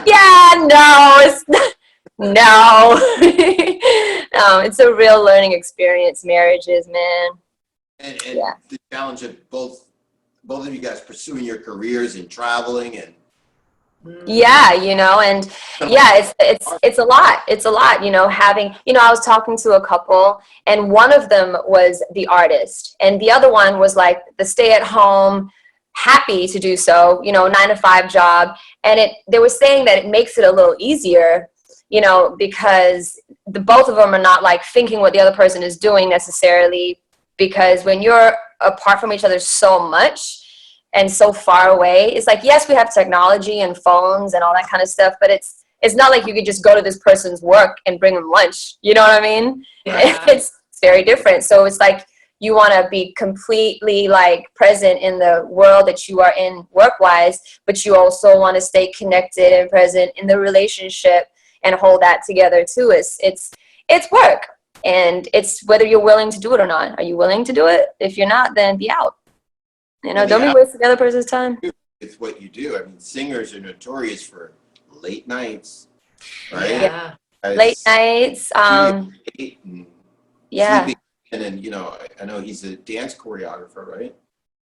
yeah, no, it's no. It's a real learning experience, marriages, man. And Yeah. the challenge of both of you guys pursuing your careers and traveling and Yeah, you know, and yeah, it's a lot. It's a lot, you know, having, you know, I was talking to a couple, and one of them was the artist, and the other one was like the stay-at-home, happy to do so, you know, 9-to-5 job. And they were saying that it makes it a little easier, you know, because the both of them are not like thinking what the other person is doing necessarily, because when you're apart from each other so much and so far away, it's like, yes, we have technology and phones and all that kind of stuff, but it's not like you could just go to this person's work and bring them lunch. You know what I mean? Yeah. It's very different. So it's like you want to be completely like present in the world that you are in work-wise, but you also want to stay connected and present in the relationship and hold that together too. It's work, and it's whether you're willing to do it or not. Are you willing to do it? If you're not, then be out. You know, don't be wasting the other person's time. it's what you do. I mean, singers are notorious for late nights, right? Yeah. Late nights. Late and Yeah. sleeping in, and you know, I know he's a dance choreographer, right?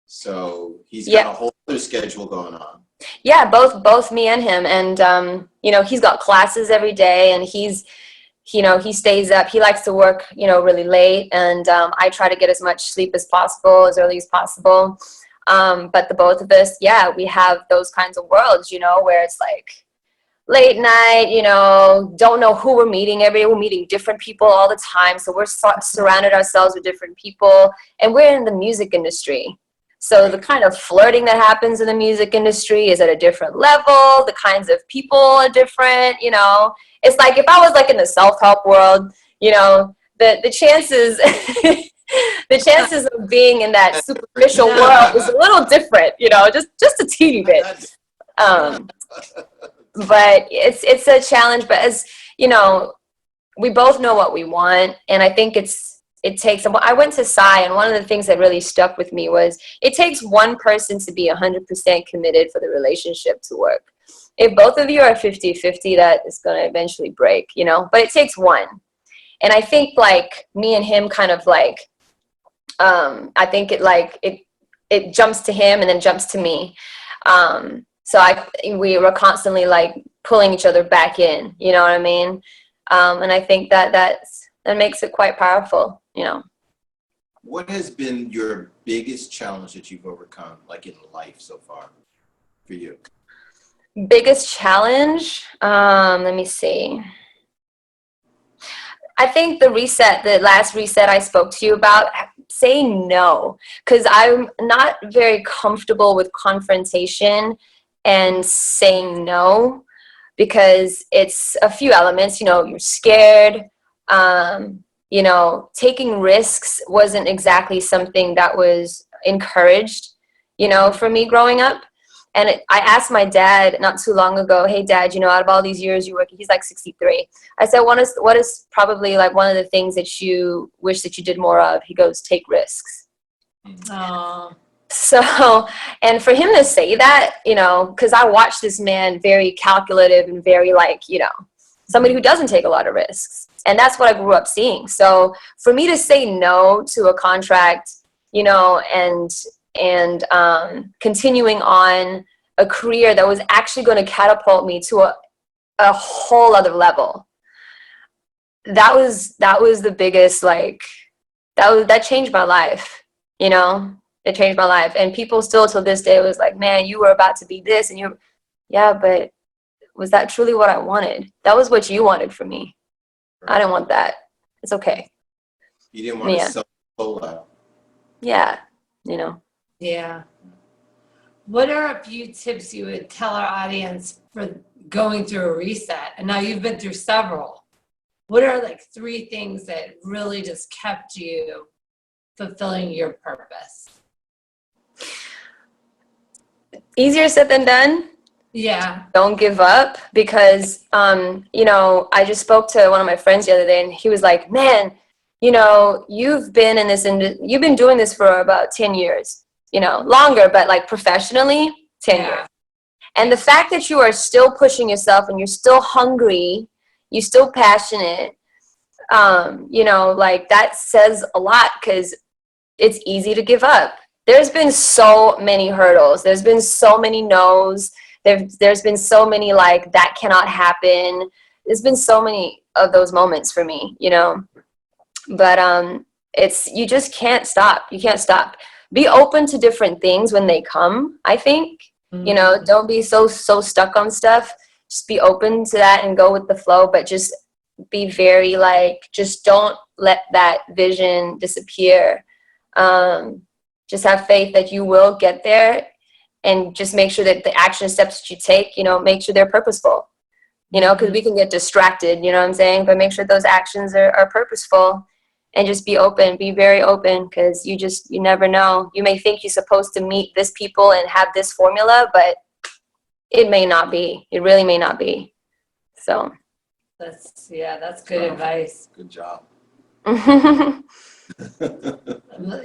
So he's got a whole other schedule going on. Yeah, both me and him, and you know, he's got classes every day, and you know, he stays up. He likes to work, you know, really late, and I try to get as much sleep as possible, as early as possible. But the both of us, yeah, we have those kinds of worlds, you know, where it's like late night, you know, don't know who we're meeting every day. We're meeting different people all the time. So we're surrounded ourselves with different people, and we're in the music industry. So the kind of flirting that happens in the music industry is at a different level. The kinds of people are different, you know. It's like if I was like in the self-help world, you know, the chances the chances of being in that superficial world is a little different, you know, just a teeny bit. But it's a challenge. But as you know, we both know what we want, and I think it takes. I went to Psy, and one of the things that really stuck with me was it takes one person to be 100% committed for the relationship to work. If both of you are 50-50, that is going to eventually break, you know. But it takes one, and I think like me and him kind of like. I think it jumps to him and then jumps to me. So we were constantly like pulling each other back in, you know what I mean? And I think that makes it quite powerful, you know. What has been your biggest challenge that you've overcome, like in life so far, for you? Biggest challenge? Let me see. I think the last reset I spoke to you about, saying no, because I'm not very comfortable with confrontation and saying no, because it's a few elements, you know, you're scared, you know, taking risks wasn't exactly something that was encouraged, you know, for me growing up. And I asked my dad not too long ago, hey, Dad, you know, out of all these years you work, he's like 63. I said, what is probably like one of the things that you wish that you did more of? He goes, take risks. Oh. So, and for him to say that, you know, because I watched this man very calculative and very like, you know, somebody who doesn't take a lot of risks. And that's what I grew up seeing. So for me to say no to a contract, you know, and continuing on a career that was actually going to catapult me to a whole other level, that was the biggest, like, that changed my life, you know. It changed my life. And people still till this day was like, man, you were about to be this, and you're, yeah, but was that truly what I wanted? That was what you wanted from me. I didn't want that. It's okay. You didn't want to sell solo. Yeah, you know. Yeah. What are a few tips you would tell our audience for going through a reset? And now you've been through several. What are like 3 things that really just kept you fulfilling your purpose? Easier said than done. Yeah. Don't give up, because you know, I just spoke to one of my friends the other day, and he was like, man, you know, you've been in this you've been doing this for about 10 years, you know, longer, but like professionally 10 years. And the fact that you are still pushing yourself and you're still hungry, you're still passionate, you know, like that says a lot, because it's easy to give up. There's been so many hurdles. There's been so many no's. There's been so many like, that cannot happen. There's been so many of those moments for me, you know. But you just can't stop. You can't stop. Be open to different things when they come, I think. You know, don't be so stuck on stuff. Just be open to that and go with the flow, but just be very like, just don't let that vision disappear. Just have faith that you will get there, and just make sure that the action steps that you take, you know, make sure they're purposeful, you know, because we can get distracted, you know what I'm saying? But make sure those actions are purposeful, and just be open, be very open, because you never know. You may think you're supposed to meet this people and have this formula, but it may not be. It really may not be. So. That's good advice. Good job.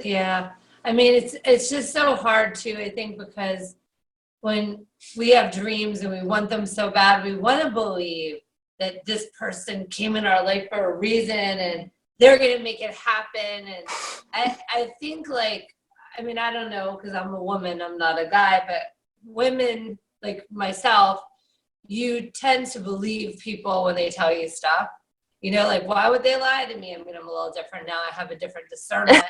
Yeah. I mean, it's just so hard too, I think, because when we have dreams and we want them so bad, we want to believe that this person came in our life for a reason and they're going to make it happen. And I think, like, I mean, I don't know, because I'm a woman, I'm not a guy, but women like myself, you tend to believe people when they tell you stuff. You know, like, why would they lie to me? I mean, I'm a little different now. I have a different discernment.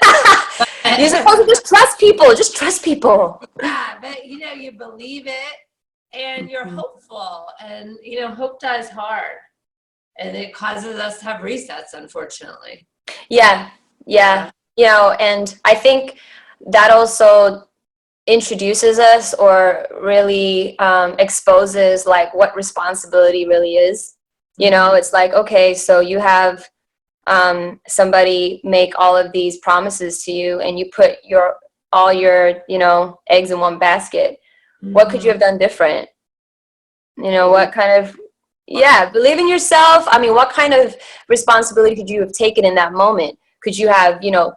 You're supposed to just trust people. Just trust people. Yeah, but, you know, you believe it and you're hopeful. And, you know, hope dies hard. And it causes us to have resets, unfortunately. Yeah. You know, and I think that also introduces us, or really exposes like what responsibility really is. You know, it's like, okay, so you have somebody make all of these promises to you, and you put all your, you know, eggs in one basket. What could you have done different? You know, what kind of, believe in yourself. I mean, what kind of responsibility could you have taken in that moment? Could you have, you know,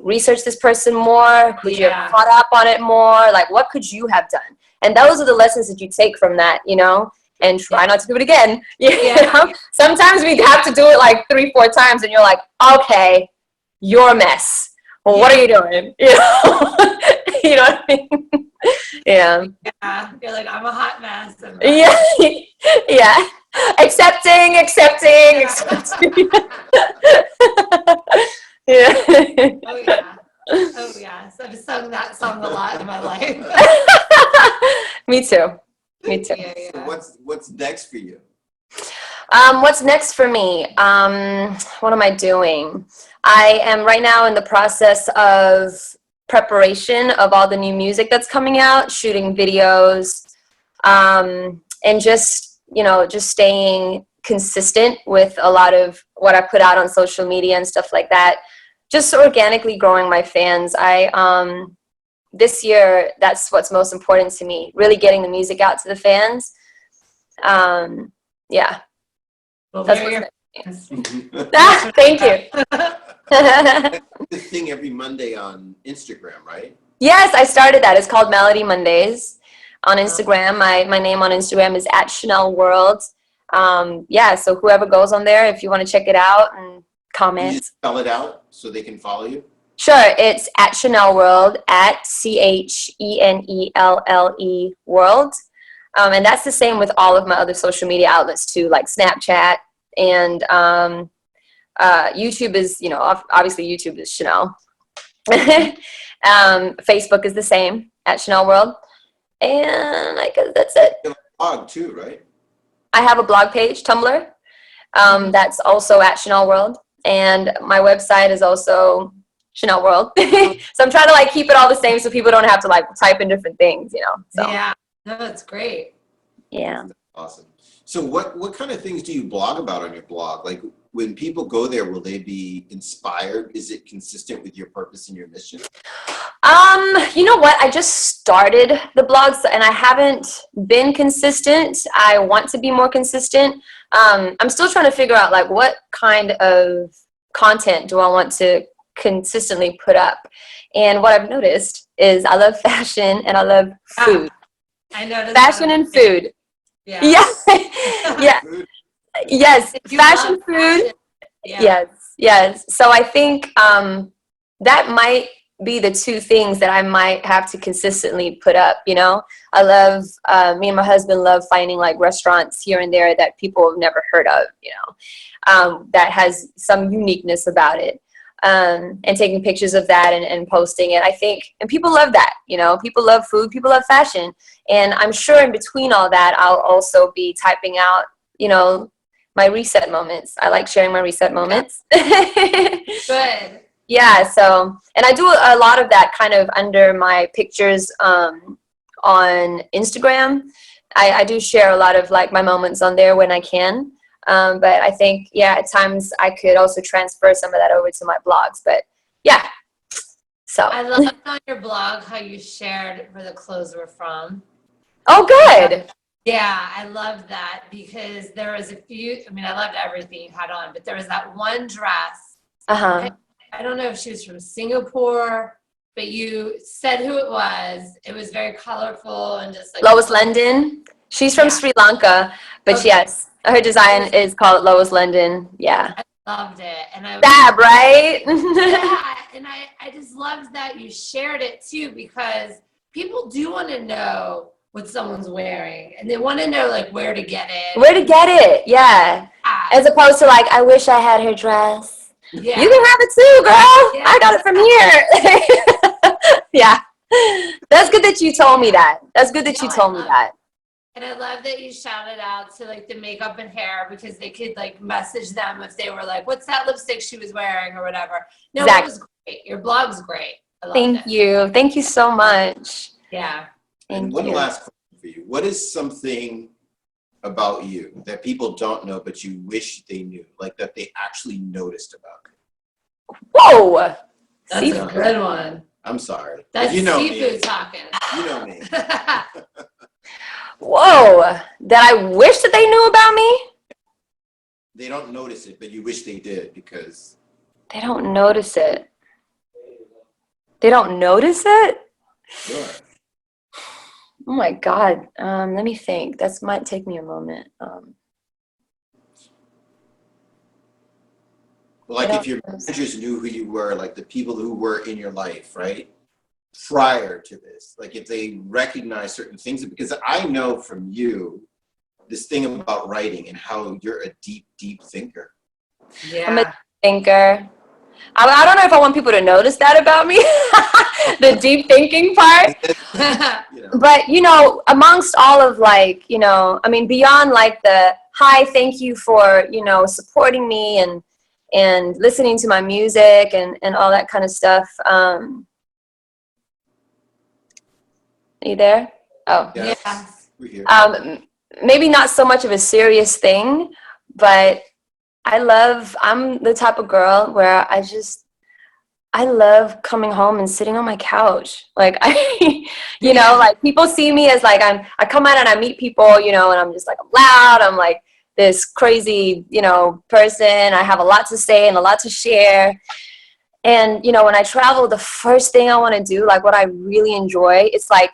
researched this person more? Could you have caught up on it more? Like, what could you have done? And those are the lessons that you take from that, you know, and try not to do it again. You know? Sometimes we have to do it like 3-4 times, and you're like, okay, you're a mess. Well, what are you doing? You know, you know what I mean? Yeah. You're like, I'm a hot mess. Yeah. Accepting. Yeah. Oh yes. I've sung that song a lot in my life. Me too. So what's next for you? What's next for me? What am I doing? I am right now in the process of preparation of all the new music that's coming out, shooting videos, and just, you know, just staying consistent with a lot of what I put out on social media and stuff like that. Just organically growing my fans. This year, that's what's most important to me, really getting the music out to the fans. Yeah. Well, That's what's next. Thank you. The thing every Monday on Instagram, right? Yes, I started that. It's called Melody Mondays on Instagram. My name on Instagram is @ChanelWorld. Yeah, so whoever goes on there, if you want to check it out and Can you comment. just spell it out so they can follow you? Sure, it's @ChanelWorld, @CHENELLE World. And that's the same with all of my other social media outlets too, like Snapchat and YouTube is, you know, obviously YouTube is Chanel. Facebook is the same, @ChanelWorld. And I guess that's it. You have a blog too, right? I have a blog page, Tumblr, that's also @ChanelWorld. And my website is also Chanel World. So I'm trying to like keep it all the same so people don't have to like type in different things, you know. So Yeah, no, that's great. yeah. Awesome. So what kind of things do you blog about on your blog? Like when people go there, will they be inspired? Is it consistent with your purpose and your mission? You know what? I just started the blogs and I haven't been consistent. I want to be more consistent. I'm still trying to figure out like what kind of content do I want to consistently put up. And what I've noticed is I love fashion and I love food. I noticed Fashion and food. Yeah. Yeah. Yeah. Yes. If you Fashion, love food. fashion, yeah. Yes. Yes. So I think that might be the two things that I might have to consistently put up, you know. I love, me and my husband love finding like restaurants here and there that people have never heard of, you know, that has some uniqueness about it. And taking pictures of that and posting it, I think, and people love that, you know, people love food, people love fashion. And I'm sure in between all that, I'll also be typing out, you know, my reset moments. I like sharing my reset moments. Good. Yeah, so, and I do a lot of that kind of under my pictures on Instagram. I do share a lot of like my moments on there when I can. But I think, yeah, at times I could also transfer some of that over to my blogs. But yeah, so. I love on your blog how you shared where the clothes were from. Oh, good. Yeah, I love that because there was a few, I mean, I loved everything you had on, but there was that one dress. Uh-huh. I don't know if she was from Singapore, but you said who it was. It was very colorful and just like Lois London. She's from Sri Lanka, but Okay. yes, her design is called Lois London. Yeah. I loved it. And I Fab, right? yeah, and I just loved that you shared it too because people do want to know what someone's wearing and they want to know like where to get it. Where to get it, yeah. Yeah. As opposed to like, I wish I had her dress. Yeah. You can have it too, girl. Yeah. I got it from here. Yeah. That's good that you told me that. That's good that you No, I told me love that. And I love that you shouted out to like the makeup and hair because they could like message them if they were like, what's that lipstick she was wearing or whatever. No, Exactly. it was great. Your blog's great. I loved Thank it. you. Thank you so much. Yeah. And Thank one you. last question for you. What is something about you that people don't know but you wish they knew, like that they actually noticed about you? Whoa. That's Sifu. a good one. I'm sorry. That's you know Sifu me. talking. You know me. Whoa. That I wish that they knew about me? They don't notice it, but you wish they did because They don't notice it. They don't notice it? sure. Oh my God. Let me think. That might take me a moment. Like They if your don't notice. managers knew who you were, like the people who were in your life, right? Prior to this, like if they recognize certain things, because I know from you this thing about writing and how you're a deep, deep thinker. I'm a Yeah. thinker. I don't know if I want people to notice that about me, the deep thinking part. You know, But, you know, amongst all of like, you know, I mean, beyond like the, hi, thank you for, you know, supporting me and listening to my music and all that kind of stuff. Are you there? Oh. yes, Yeah. we're here. Maybe not so much of a serious thing, but I'm the type of girl where I love coming home and sitting on my couch. Like you know, like people see me as like I come out and I meet people, you know, and I'm just like, I'm loud. I'm like this crazy, you know, person. I have a lot to say and a lot to share. And, you know, when I travel, the first thing I want to do, like what I really enjoy, it's like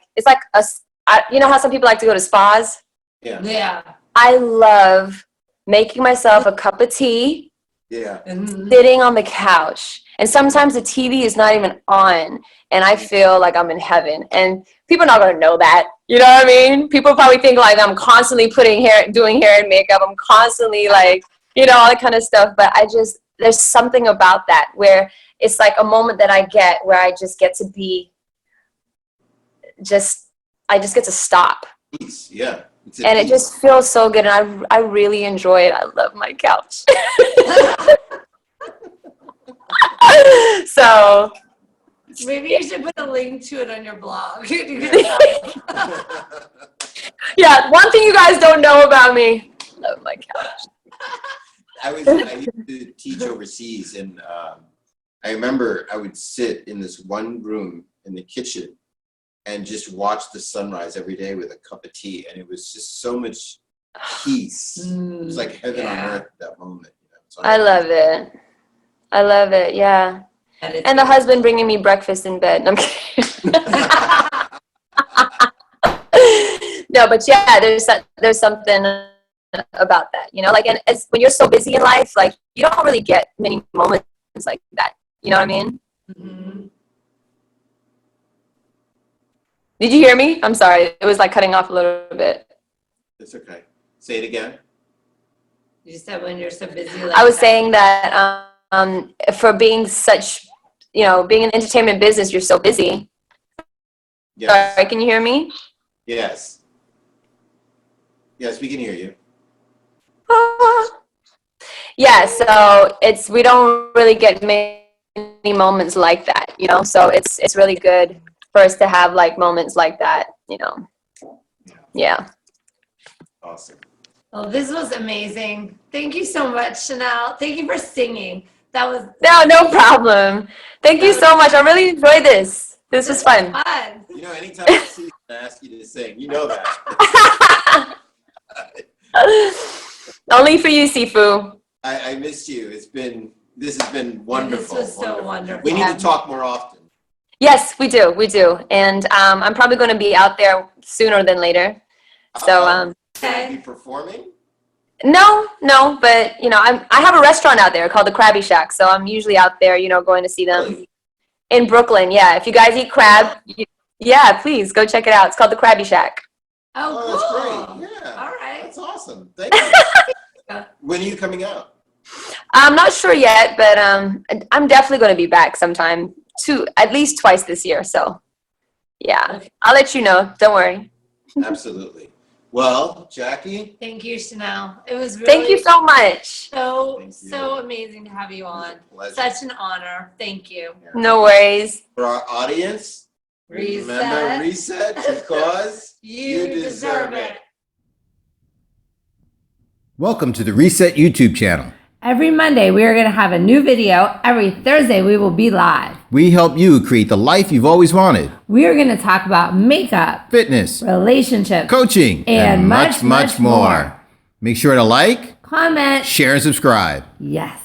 you know how some people like to go to spas? Yeah. Yeah. I love making myself a cup of tea, Yeah. sitting on the couch. And sometimes the TV is not even on, and I feel like I'm in heaven. And people are not going to know that. You know what I mean? People probably think like I'm constantly doing hair and makeup. I'm constantly like, you know, all that kind of stuff. But there's something about that where it's like a moment that I get where I just get to be I just get to stop. Peace. Yeah. And it just feels so good. And I really enjoy it. I love my couch. So Maybe you should put a link to it on your blog. yeah, one thing you guys don't know about me, I love my couch. I used to teach overseas, and I remember I would sit in this one room in the kitchen and just watch the sunrise every day with a cup of tea, and it was just so much peace. It was like heaven on earth at that moment. You know? So I love it. I love it, yeah. And the husband bringing me breakfast in bed. No, I'm kidding. No, but yeah, there's something about that, you know, like, and when you're so busy in life, like, you don't really get many moments like that. You know what I mean? Mm-hmm. Did you hear me? I'm sorry. It was like cutting off a little bit. It's okay. Say it again. You said when you're so busy. Like I was saying that for being such, you know, being in entertainment business, you're so busy. Yes. Sorry, can you hear me? Yes. Yes, we can hear you. Yeah, so we don't really get many moments like that, you know, so it's really good for us to have like moments like that, you know. Yeah. Awesome. Well, this was amazing. Thank you so much, Chanel. Thank you for singing. That was No problem. Thank you so much. I really enjoyed this. This was fun. fun. You know, anytime I see you, I ask you to sing. You know that. Only for you, Sifu. I missed you. This has been wonderful. This was so wonderful. We need to talk more often. Yes, we do. And I'm probably going to be out there sooner than later. So Will you be performing? no, but you know, I have a restaurant out there called the Krabby Shack, so I'm usually out there, you know, going to see them. Really? In Brooklyn. Yeah, if you guys eat crab, yeah, please go check it out. It's called the Krabby Shack. Oh, That's cool. great. Yeah. All right. That's awesome. Thank you. When are you coming out? I'm not sure yet, but I'm definitely going to be back sometime, at least twice this year. So, yeah, I'll let you know. Don't worry. Absolutely. Well, Jacqui. Thank you, Chanel. It was really Thank you so much. so amazing to have you on. Such an honor. Thank you. No worries. For our audience, remember, reset because you deserve it. Welcome to the Reset YouTube channel. Every Monday, we are going to have a new video. Every Thursday, we will be live. We help you create the life you've always wanted. We are going to talk about makeup, Fitness, relationships, coaching, and much more. Make sure to like, comment. share, and subscribe. Yes.